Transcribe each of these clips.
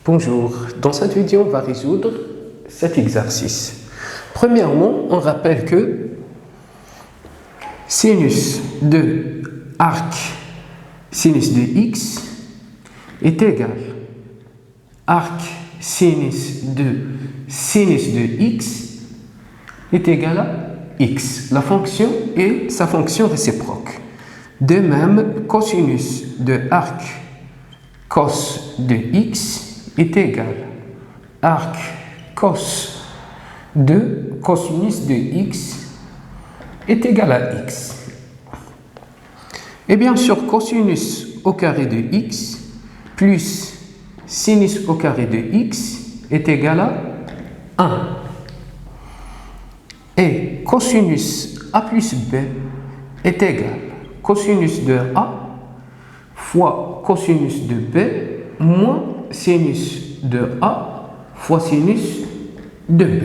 Bonjour, dans cette vidéo on va résoudre cet exercice. Premièrement, on rappelle que sinus de arc sinus de x est égal arc sinus de x est égal à x. La fonction est sa fonction réciproque. De même, cosinus de arc cos de x est égal arc cos de cosinus de x est égal à x. Et bien sûr, cosinus au carré de x plus sinus au carré de x est égal à 1. Et cosinus a plus b est égal cosinus de a fois cosinus de b moins sinus de a fois sinus de b.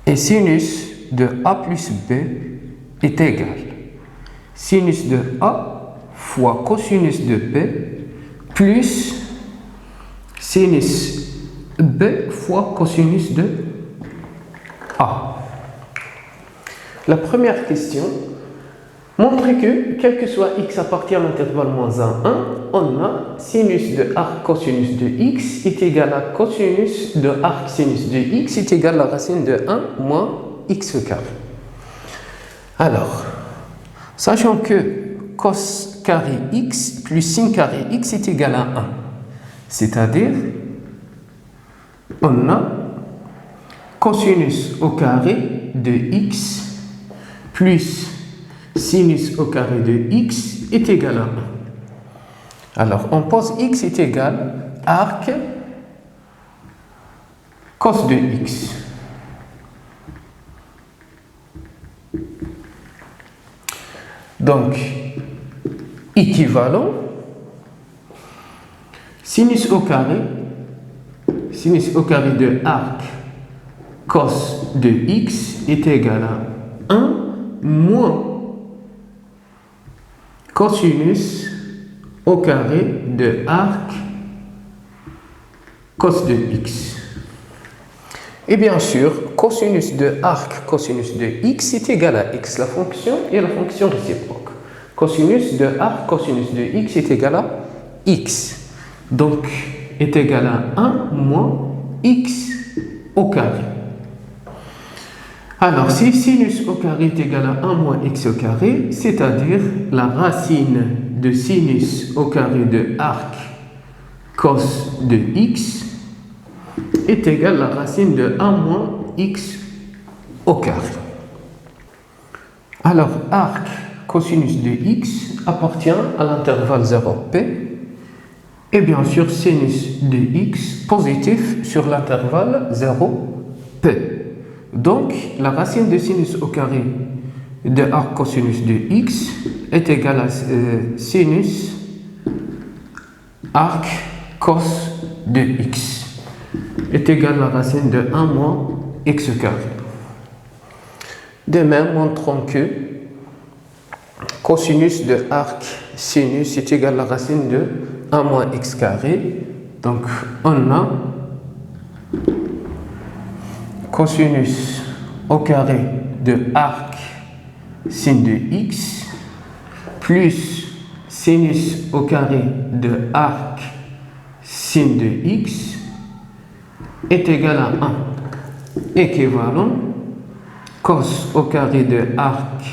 Et sinus de a plus b est égal sinus de a fois cosinus de b plus sinus b fois cosinus de a. La première question montre que, quel que soit x appartient à l'intervalle -1, 1, on a sinus de arc cosinus de x est égal à cosinus de arc sinus de x est égal à la racine de 1 moins x carré. Alors, sachant que cos carré x plus sin carré x est égal à 1, c'est-à-dire, on a cosinus au carré de x plus sinus au carré de x est égal à 1. Alors, on pose x est égal arc cos de x. Donc, équivalent, sinus au carré de arc cos de x est égal à 1 moins cosinus au carré de arc cos de x. Et bien sûr, cosinus de arc cosinus de x est égal à x, la fonction et la fonction réciproque. Cosinus de arc cosinus de x est égal à x. Donc, est égal à 1 moins x au carré. Alors, si sinus au carré est égal à 1 moins x au carré, c'est-à-dire la racine de sinus au carré de arc cos de x est égale à la racine de 1 moins x au carré. Alors, arc cosinus de x appartient à l'intervalle 0p et bien sûr sinus de x positif sur l'intervalle 0p. Donc, la racine de sinus au carré de arc cosinus de x est égale à sinus arc cos de x est égal à la racine de 1 moins x carré. De même, montrons que cosinus de arc sinus est égal à la racine de 1 moins x carré. Donc, on a cosinus au carré de arc sin de x plus sinus au carré de arc sin de x est égal à 1. Équivalent cos au carré de arc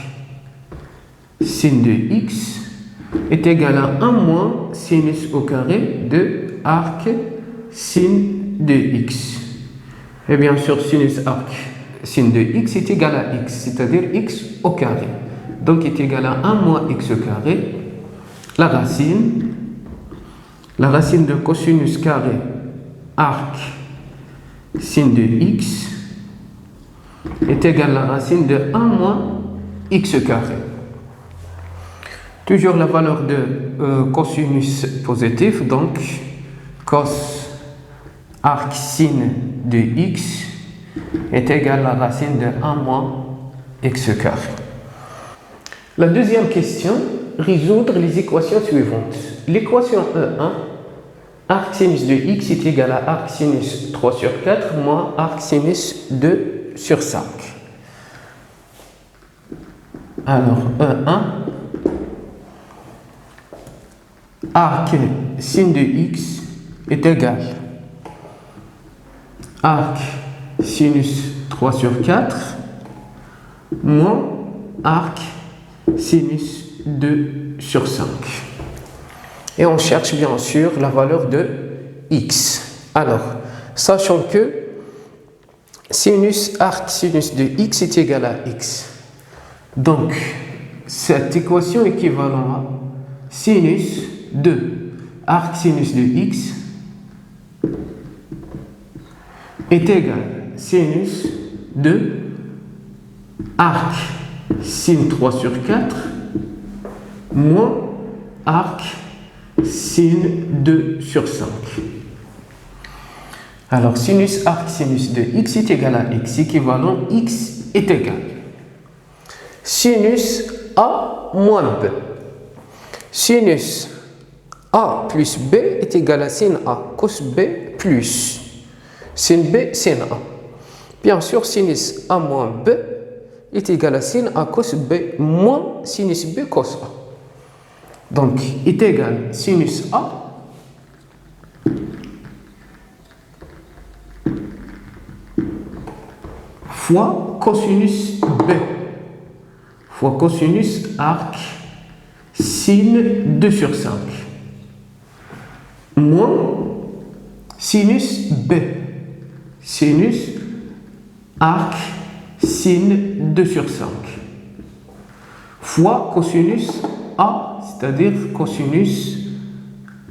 sin de x est égal à 1 moins sinus au carré de arc sin de x. Et bien sûr, sinus arc sin de x est égal à x, c'est-à-dire x au carré. Donc, est égal à 1 moins x au carré. La racine de cosinus carré arc sin de x est égal à la racine de 1 moins x carré. Toujours la valeur de cosinus positif, donc cos arc sin de x est égal à la racine de 1 moins x carré. La deuxième question, résoudre les équations suivantes. L'équation E1 arc sinus de x est égal à arc sinus 3 sur 4 moins arc sinus 2 sur 5. Alors, E1, arc sin de x est égal arc sinus 3 sur 4 moins arc sinus 2 sur 5. Et on cherche bien sûr la valeur de x. Alors, sachant que sinus arc sinus de x est égal à x. Donc, cette équation équivalent à sinus de arc sinus de x est égal à sinus de arc sin 3 sur 4 moins arc sin 2 sur 5. Alors, sinus arc sinus de x est égal à x, équivalent x est égal sinus a moins b. Sinus a plus b est égal à sin a cos b plus sin b sin a. Bien sûr, sinus a moins b est égal à sin a cos b moins sinus b cos a. Donc, est égal sinus a fois cosinus b fois cosinus arc sin 2 sur 5 moins sinus b sinus arc sin 2 sur 5 fois cosinus a, c'est-à-dire cosinus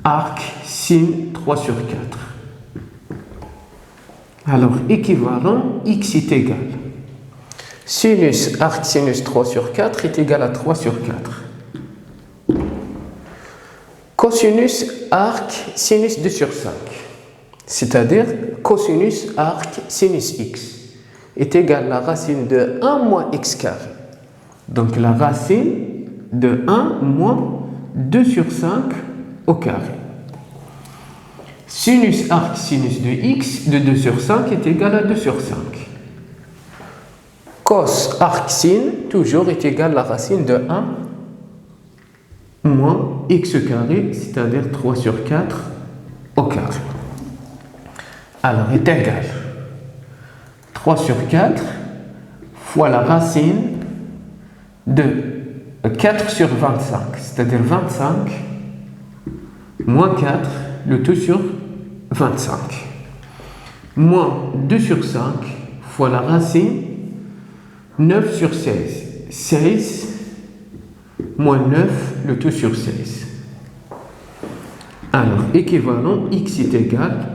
arc sin 3 sur 4. Alors, équivalent, x est égal sinus arc sinus 3 sur 4 est égal à 3 sur 4. Cosinus arc sinus 2 sur 5, c'est-à-dire cosinus arc sinus x, est égal à la racine de 1 moins x carré. Donc la racine de 1 moins 2 sur 5 au carré. Sinus arc sinus de x de 2 sur 5 est égal à 2 sur 5. Cos arc sin toujours est égal à la racine de 1 moins x carré, c'est-à-dire 3 sur 4 au carré. Alors, est égal 3 sur 4 fois la racine de 4 sur 25, c'est-à-dire 25 moins 4, le tout sur 25, moins 2 sur 5 fois la racine 9 sur 16, 16 moins 9, le tout sur 16. Alors, équivalent, x est égal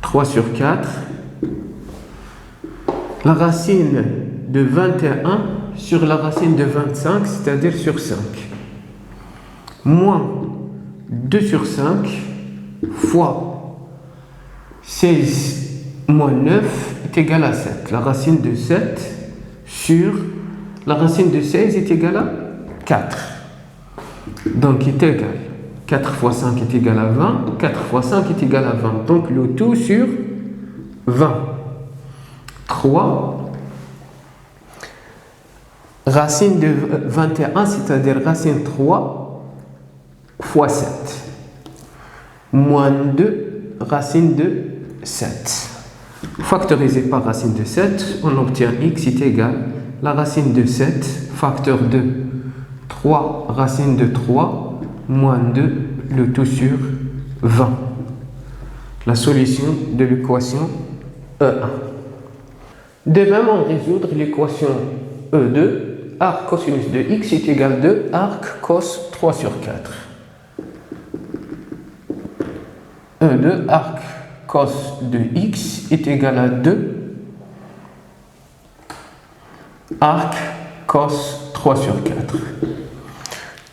3 sur 4, la racine de 21 sur la racine de 25, c'est-à-dire sur 5, moins 2 sur 5 fois 16 moins 9 est égal à 7. La racine de 7 sur la racine de 16 est égale à 4. Donc, est égal 4 fois 5 est égal à 20, 4 fois 5 est égal à 20. Donc, le tout sur 20. 3 racine de 21, c'est-à-dire racine 3 fois 7, moins 2 racine de 7. Factorisé par racine de 7, on obtient x est égal la racine de 7, facteur de 3 racine de 3, moins 2, le tout sur 20. La solution de l'équation E1. De même, on résoudre l'équation E2, arc cosinus de x est égal à 2 arc cos 3 sur 4. E2, arc cos de x est égal à 2 arc cos 3 sur 4.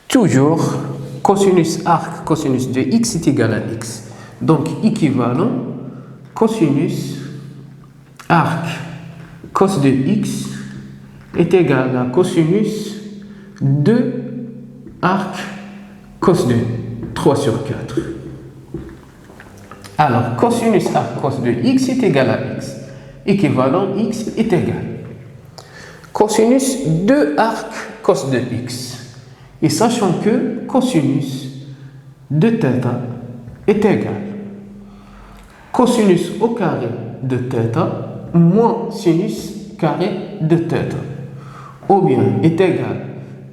Toujours, cosinus arc cosinus de x est égal à x. Donc, équivalent, cosinus arc cos de x est égal à cosinus de arc cos de 3 sur 4. Alors, cosinus arc cos de x est égal à x. Équivalent x est égal. Cosinus 2 arc cos de x. Et sachant que cosinus de θ est égal cosinus au carré de θ moins sinus carré de θ, ou bien est égal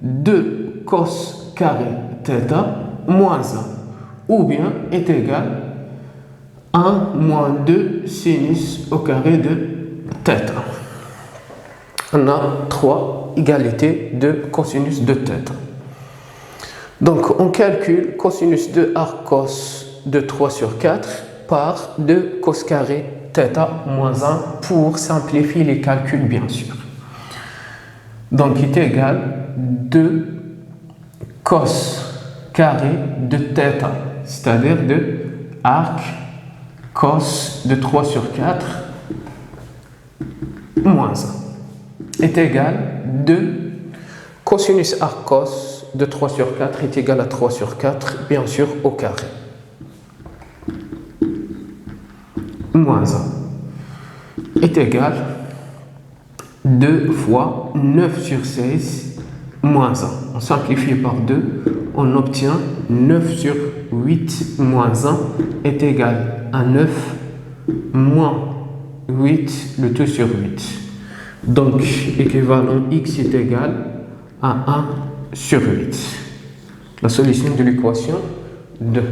2 cos carré θ moins 1, ou bien est égal 1 moins 2 sinus au carré de θ. On a 3 égalités de cosinus de θ. Donc, on calcule cosinus de arc cos de 3 sur 4 par 2 cos carré θ moins 1 pour simplifier les calculs, bien sûr. Donc, il est égal 2 cos carré de θ, c'est-à-dire de arc cos de 3 sur 4 moins 1 est égal 2 cosinus arc cos de 3 sur 4 est égal à 3 sur 4, bien sûr, au carré. Moins 1 est égal 2 fois 9 sur 16 moins 1. On simplifie par 2, on obtient 9 sur 8 moins 1 est égal à 9 moins 8, le tout sur 8. Donc, équivalent x est égal à 1 sur 8. La solution de l'équation 2.